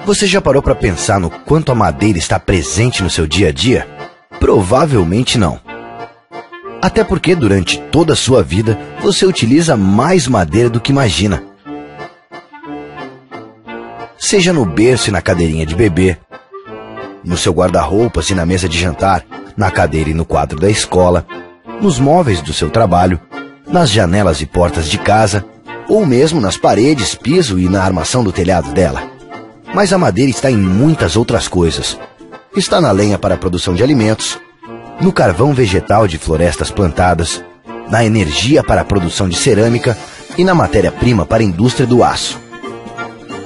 Você já parou para pensar no quanto a madeira está presente no seu dia a dia? Provavelmente não. Até porque durante toda a sua vida você utiliza mais madeira do que imagina. Seja no berço e na cadeirinha de bebê, no seu guarda-roupas e na mesa de jantar, na cadeira e no quadro da escola, nos móveis do seu trabalho, nas janelas e portas de casa, ou mesmo nas paredes, piso e na armação do telhado dela. Mas a madeira está em muitas outras coisas. Está na lenha para a produção de alimentos, no carvão vegetal de florestas plantadas, na energia para a produção de cerâmica e na matéria-prima para a indústria do aço.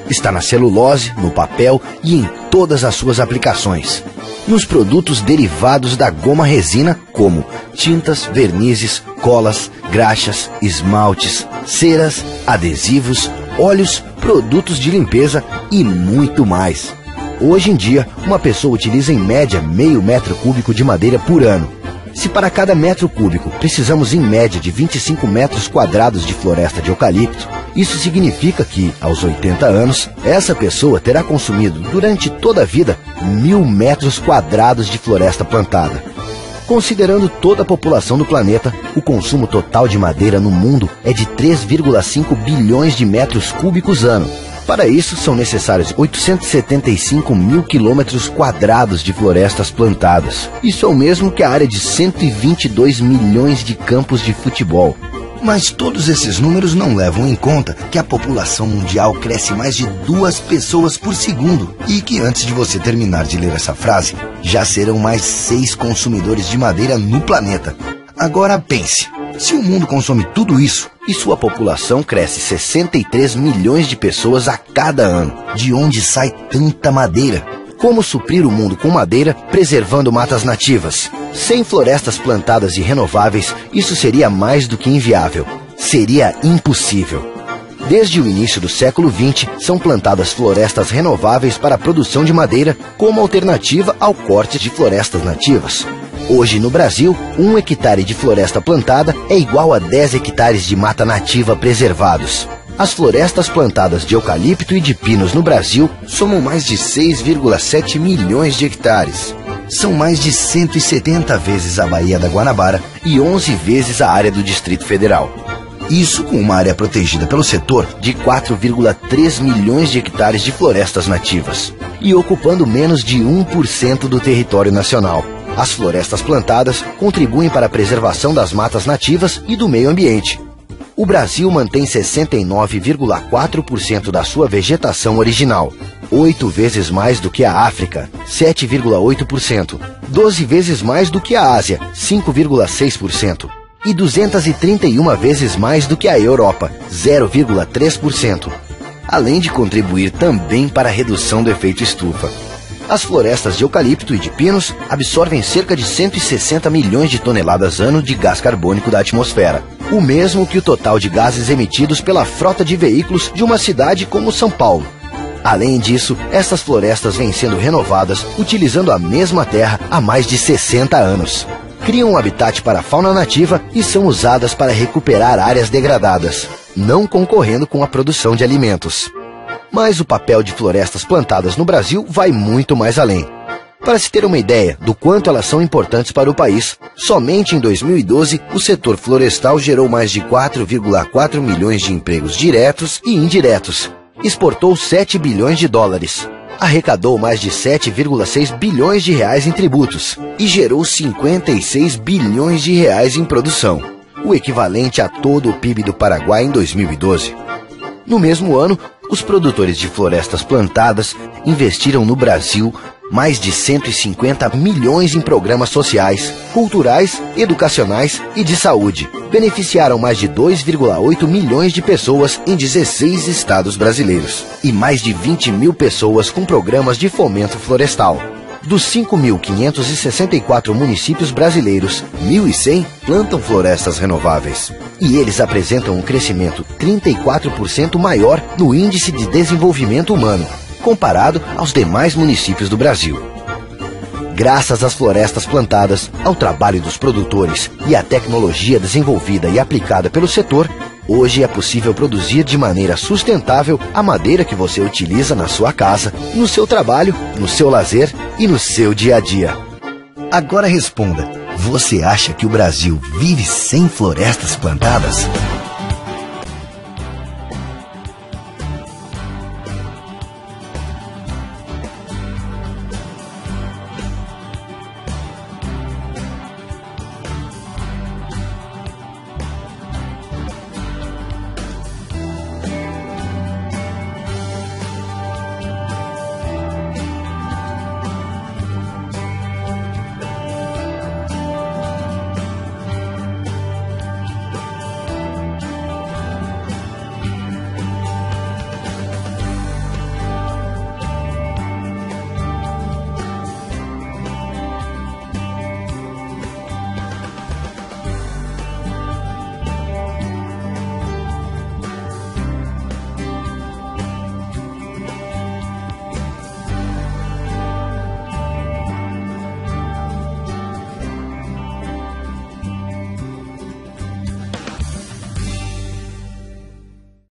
Está na celulose, no papel e em todas as suas aplicações. Nos produtos derivados da goma resina, como tintas, vernizes, colas, graxas, esmaltes, ceras, adesivos, óleos, produtos de limpeza e muito mais. Hoje em dia, uma pessoa utiliza em média meio metro cúbico de madeira por ano. Se para cada metro cúbico precisamos em média de 25 metros quadrados de floresta de eucalipto, isso significa que, aos 80 anos, essa pessoa terá consumido durante toda a vida 1.000 metros quadrados de floresta plantada. Considerando toda a população do planeta, o consumo total de madeira no mundo é de 3,5 bilhões de metros cúbicos ano. Para isso, são necessários 875 mil quilômetros quadrados de florestas plantadas. Isso é o mesmo que a área de 122 milhões de campos de futebol. Mas todos esses números não levam em conta que a população mundial cresce mais de 2 pessoas por segundo e que antes de você terminar de ler essa frase, já serão mais 6 consumidores de madeira no planeta. Agora pense, se o mundo consome tudo isso e sua população cresce 63 milhões de pessoas a cada ano, de onde sai tanta madeira? Como suprir o mundo com madeira, preservando matas nativas? Sem florestas plantadas e renováveis, isso seria mais do que inviável. Seria impossível. Desde o início do século XX, são plantadas florestas renováveis para a produção de madeira como alternativa ao corte de florestas nativas. Hoje, no Brasil, 1 hectare de floresta plantada é igual a 10 hectares de mata nativa preservados. As florestas plantadas de eucalipto e de pinos no Brasil somam mais de 6,7 milhões de hectares. São mais de 170 vezes a Baía da Guanabara e 11 vezes a área do Distrito Federal. Isso com uma área protegida pelo setor de 4,3 milhões de hectares de florestas nativas e ocupando menos de 1% do território nacional. As florestas plantadas contribuem para a preservação das matas nativas e do meio ambiente. O Brasil mantém 69,4% da sua vegetação original, 8 vezes mais do que a África, 7,8%, 12 vezes mais do que a Ásia, 5,6%, e 231 vezes mais do que a Europa, 0,3%, além de contribuir também para a redução do efeito estufa. As florestas de eucalipto e de pinos absorvem cerca de 160 milhões de toneladas ano de gás carbônico da atmosfera, o mesmo que o total de gases emitidos pela frota de veículos de uma cidade como São Paulo. Além disso, essas florestas vêm sendo renovadas utilizando a mesma terra há mais de 60 anos. Criam um habitat para a fauna nativa e são usadas para recuperar áreas degradadas, não concorrendo com a produção de alimentos. Mas o papel de florestas plantadas no Brasil vai muito mais além. Para se ter uma ideia do quanto elas são importantes para o país, somente em 2012 o setor florestal gerou mais de 4,4 milhões de empregos diretos e indiretos, exportou 7 bilhões de dólares, arrecadou mais de 7,6 bilhões de reais em tributos e gerou 56 bilhões de reais em produção, o equivalente a todo o PIB do Paraguai em 2012. No mesmo ano, os produtores de florestas plantadas investiram no Brasil mais de 150 milhões em programas sociais, culturais, educacionais e de saúde. Beneficiaram mais de 2,8 milhões de pessoas em 16 estados brasileiros e mais de 20 mil pessoas com programas de fomento florestal. Dos 5.564 municípios brasileiros, 1.100 plantam florestas renováveis. E eles apresentam um crescimento 34% maior no Índice de Desenvolvimento Humano, comparado aos demais municípios do Brasil. Graças às florestas plantadas, ao trabalho dos produtores e à tecnologia desenvolvida e aplicada pelo setor, Hoje é possível produzir de maneira sustentável a madeira que você utiliza na sua casa, no seu trabalho, no seu lazer e no seu dia a dia. Agora responda, você acha que o Brasil vive sem florestas plantadas?